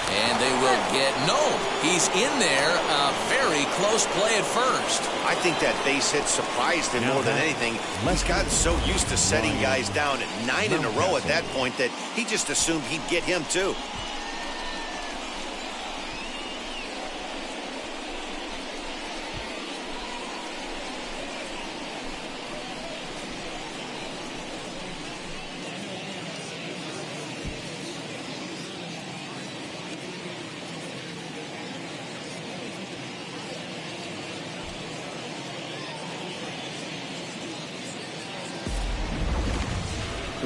And they will get, no, he's in there. A very close play at first. I think that base hit surprised him more than anything. He's gotten so used to setting guys down at 9 in a row at that point that he just assumed he'd get him too.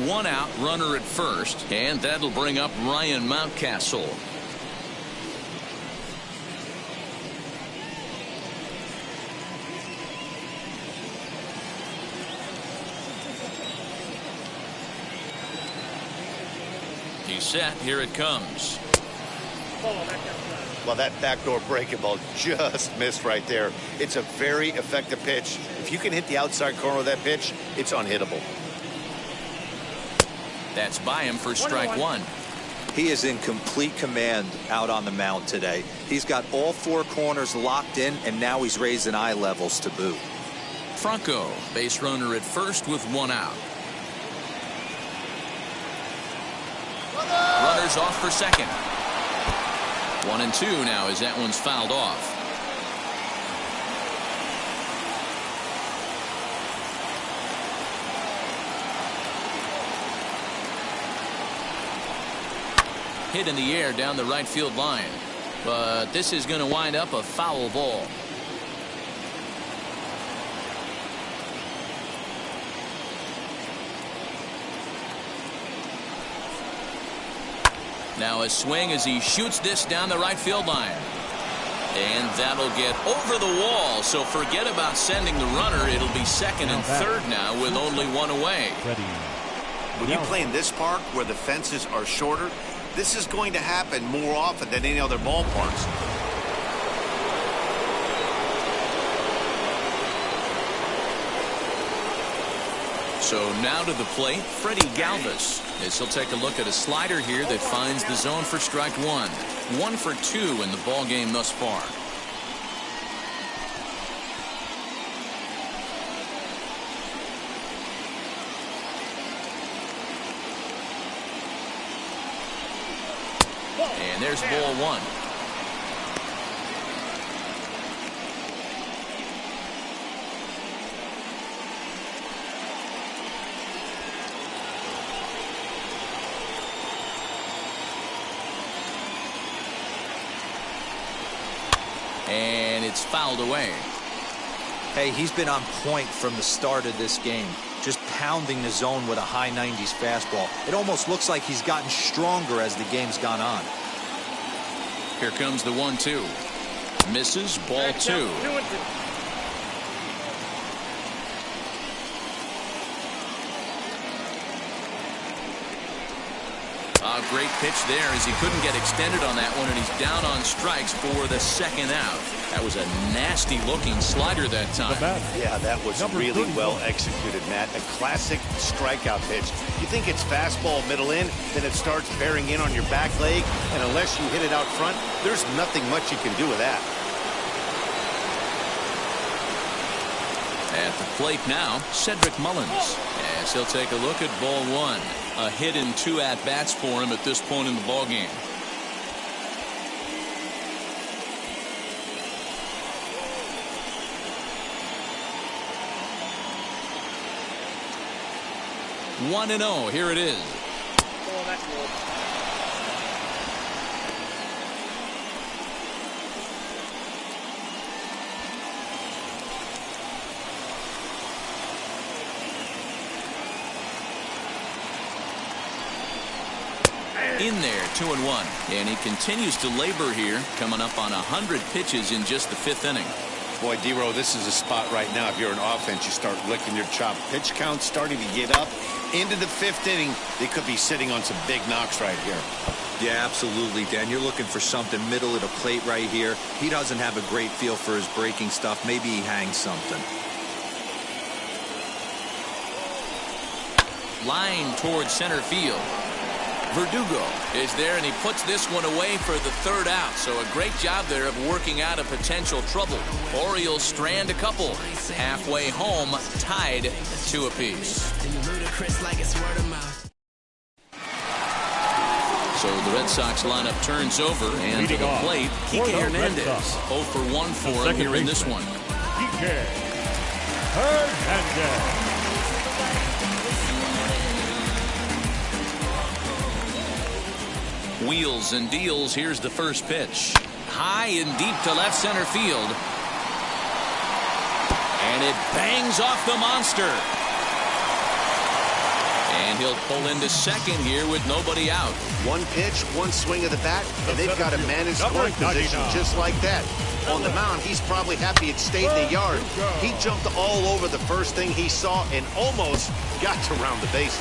1 out, runner at first, and that'll bring up Ryan Mountcastle. He's set. Here it comes. Well, that backdoor breaking ball just missed right there. It's a very effective pitch. If you can hit the outside corner of that pitch, it's unhittable. That's by him for strike 1. He is in complete command out on the mound today. He's got all 4 corners locked in, and now he's raising eye levels to boot. Franco, base runner at first with 1 out. Runners off for second. 1 and 2 now as that one's fouled off. Hit in the air down the right field line, but this is going to wind up a foul ball. Now a swing as he shoots this down the right field line. And that'll get over the wall, so forget about sending the runner. It'll be second and third now with only 1 away. When you play in this park where the fences are shorter, this is going to happen more often than any other ballparks. So now to the plate, Freddie Galvis, as he'll take a look at a slider here that finds the zone for strike 1. 1 for 2 in the ball game thus far. And there's ball 1. And it's fouled away. Hey, he's been on point from the start of this game, just pounding the zone with a high 90s fastball. It almost looks like he's gotten stronger as the game's gone on. Here comes the 1-2. Misses, ball 2. A great pitch there as he couldn't get extended on that one, and he's down on strikes for the second out. That was a nasty looking slider that time. Yeah, that was really well executed, Matt. A classic strikeout pitch. You think it's fastball middle in, then it starts bearing in on your back leg, and unless you hit it out front, there's nothing much you can do with that. At the plate now, Cedric Mullins, as he'll take a look at ball 1. A hit in 2 at-bats for him at this point in the ball game. One and 0. Here it is. Oh, that's good. In there, 2-1. And he continues to labor here, coming up on 100 pitches in just the 5th inning. Boy, D-Row, this is a spot right now. If you're an offense, you start licking your chop. Pitch count starting to get up into the 5th inning. They could be sitting on some big knocks right here. Yeah, absolutely, Dan. You're looking for something middle of the plate right here. He doesn't have a great feel for his breaking stuff. Maybe he hangs something. Line towards center field. Verdugo is there, and he puts this one away for the 3rd out. So a great job there of working out a potential trouble. Orioles strand a couple. Halfway home, tied 2 apiece. So the Red Sox lineup turns over, and to the plate, Kike Hernandez. 0 for 1 for him here in this one. Kike Hernandez. Wheels and deals. Here's the first pitch. High and deep to left center field. And it bangs off the monster. And he'll pull into second here with nobody out. One pitch, one swing of the bat, and they've got a man in scoring position just like that. On the mound, he's probably happy it stayed in the yard. He jumped all over the first thing he saw and almost got to round the bases.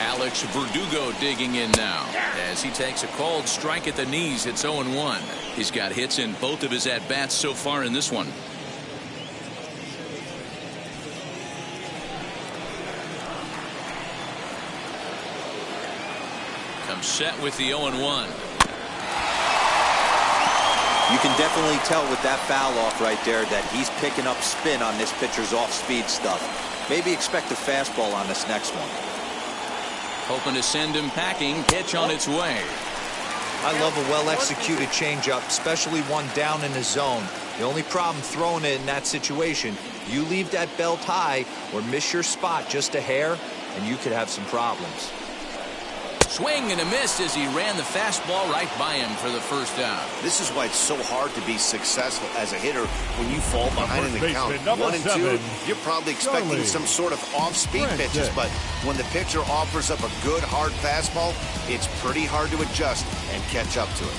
Alex Verdugo digging in now as he takes a called strike at the knees. It's 0-1. He's got hits in both of his at-bats so far in this one. Comes set with the 0-1. You can definitely tell with that foul off right there that he's picking up spin on this pitcher's off-speed stuff. Maybe expect a fastball on this next one. Hoping to send him packing. Pitch on its way. I love a well-executed changeup, especially one down in the zone. The only problem throwing it in that situation, you leave that belt high or miss your spot just a hair, and you could have some problems. Swing and a miss as he ran the fastball right by him for the first down. This is why it's so hard to be successful as a hitter when you fall behind in the count. 1 and 2, you're probably expecting some sort of off-speed pitches, but when the pitcher offers up a good hard fastball, it's pretty hard to adjust and catch up to it.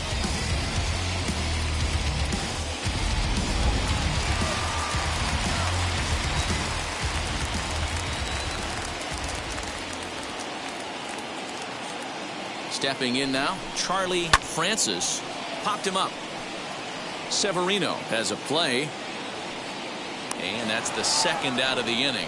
Stepping in now, Charlie Francis popped him up. Severino has a play, and that's the second out of the inning.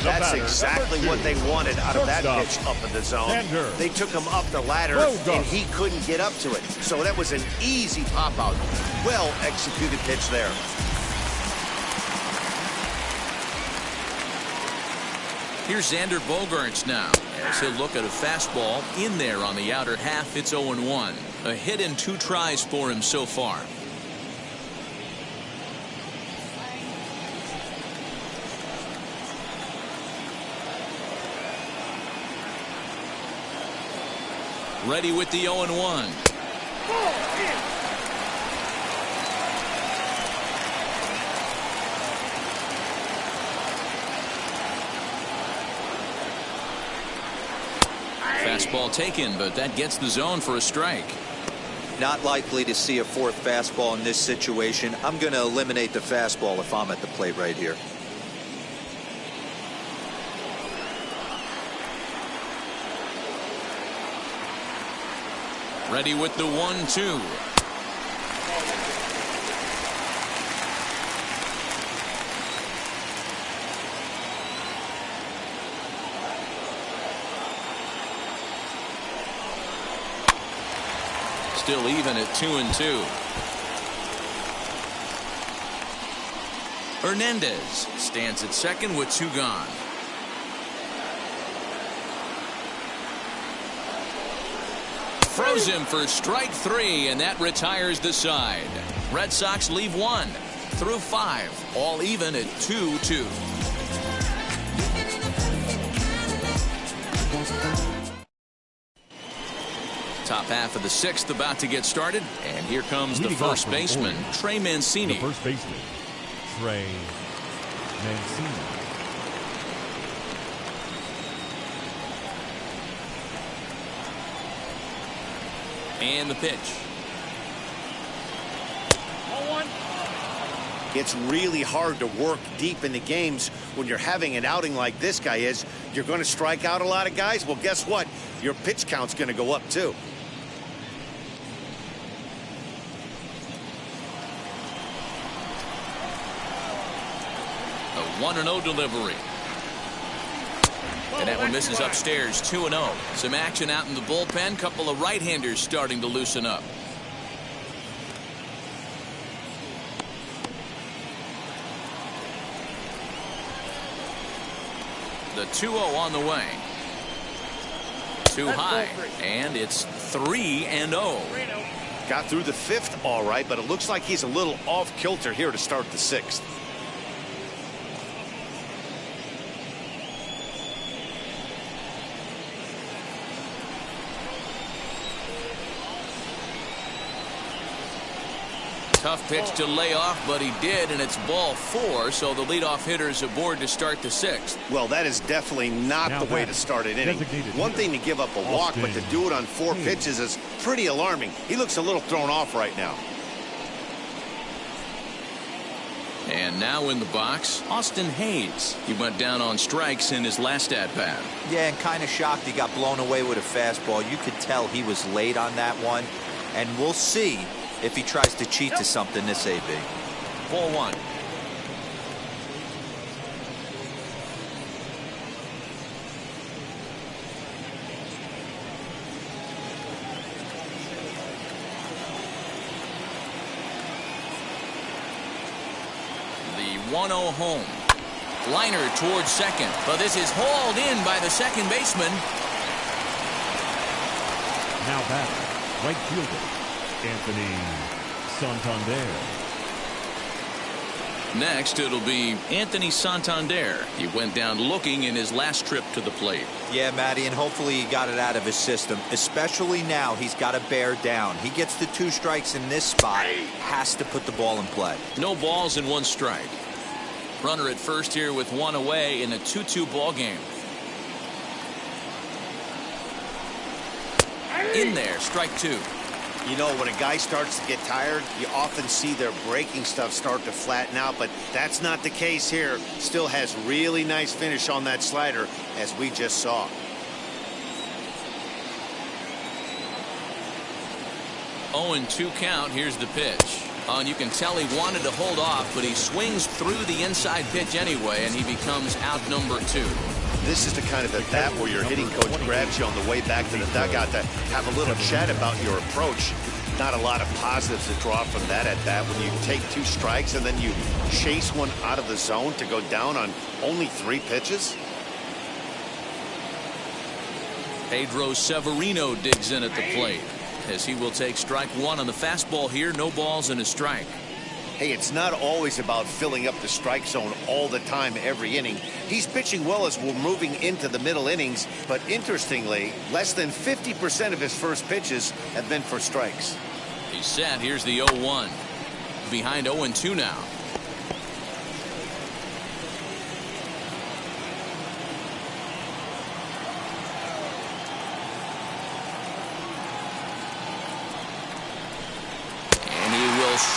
That's exactly what they wanted out of that pitch up in the zone. They took him up the ladder, and he couldn't get up to it. So that was an easy pop-out. Well-executed pitch there. Here's Xander Bogaerts now as he'll look at a fastball in there on the outer half. It's 0-1. A hit and 2 tries for him so far. Ready with the 0-1. Fastball taken, but that gets the zone for a strike. Not likely to see a fourth fastball in this situation. I'm going to eliminate the fastball if I'm at the plate right here. Ready with the 1-2. Still even at 2-2. Hernandez stands at second with 2 gone. Throws him for strike 3, and that retires the side. Red Sox leave 1 through 5, all even at 2-2. Top half of the 6th about to get started, and here comes the first baseman, Trey Mancini. The first baseman, Trey Mancini. And the pitch. It's really hard to work deep in the games when you're having an outing like this guy is. You're going to strike out a lot of guys. Well, guess what? Your pitch count's going to go up, too. A 1-0 delivery. And that one misses upstairs. 2-0. Some action out in the bullpen. Couple of right-handers starting to loosen up. The 2-0 on the way. Too high. And it's 3-0. Got through the 5th all right, but it looks like he's a little off kilter here to start the 6th. Tough pitch to lay off, but he did, and it's ball 4, so the leadoff hitter is aboard to start the 6th. Well, that is definitely not the way to start an inning. One thing to give up a walk, but to do it on 4 pitches is pretty alarming. He looks a little thrown off right now. And now in the box, Austin Hayes. He went down on strikes in his last at-bat. Yeah, and kind of shocked he got blown away with a fastball. You could tell he was late on that one. And we'll see if he tries to cheat to something this AB. Ball 1. The 1-0 home. Liner towards second, but this is hauled in by the second baseman. Now back, right fielder, Anthony Santander. Next, it'll be Anthony Santander. He went down looking in his last trip to the plate. Yeah, Matty, and hopefully he got it out of his system. Especially now, he's got to bear down. He gets the 2 strikes in this spot. Has to put the ball in play. No balls and 1 strike. Runner at first here with 1 away in a 2-2 ball game. In there, strike 2. You know, when a guy starts to get tired, you often see their breaking stuff start to flatten out, but that's not the case here. Still has really nice finish on that slider, as we just saw. Oh, and 2 count. Here's the pitch. And you can tell he wanted to hold off, but he swings through the inside pitch anyway, and he becomes out number 2. This is the kind of at bat where your hitting coach grabs you on the way back to the dugout to have a little chat about your approach. Not a lot of positives to draw from that at bat when you take 2 strikes and then you chase one out of the zone to go down on only 3 pitches. Pedro Severino digs in at the plate, as he will take strike 1 on the fastball here. No balls and a strike. Hey, it's not always about filling up the strike zone all the time every inning. He's pitching well as we're moving into the middle innings, but interestingly, less than 50% of his first pitches have been for strikes. He's set. Here's the 0-1. Behind 0-2 now.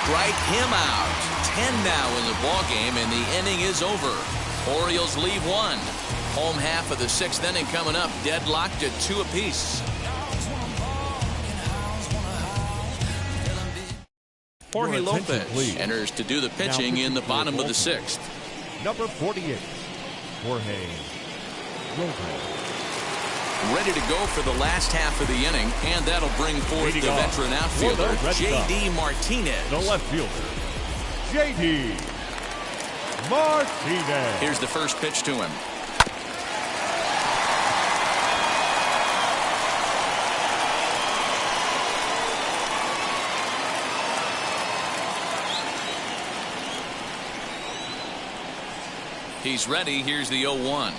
Strike him out. 10 now in the ball game, and the inning is over. Orioles lead 1. Home half of the 6th inning coming up, deadlocked at 2 apiece. Jorge Lopez enters to do the pitching in the bottom of the 6th. Number 48, Jorge Lopez. Ready to go for the last half of the inning, and that'll bring forth the veteran outfielder, J.D. Martinez. The left fielder, J.D. Martinez. Here's the first pitch to him. He's ready. Here's the 0-1.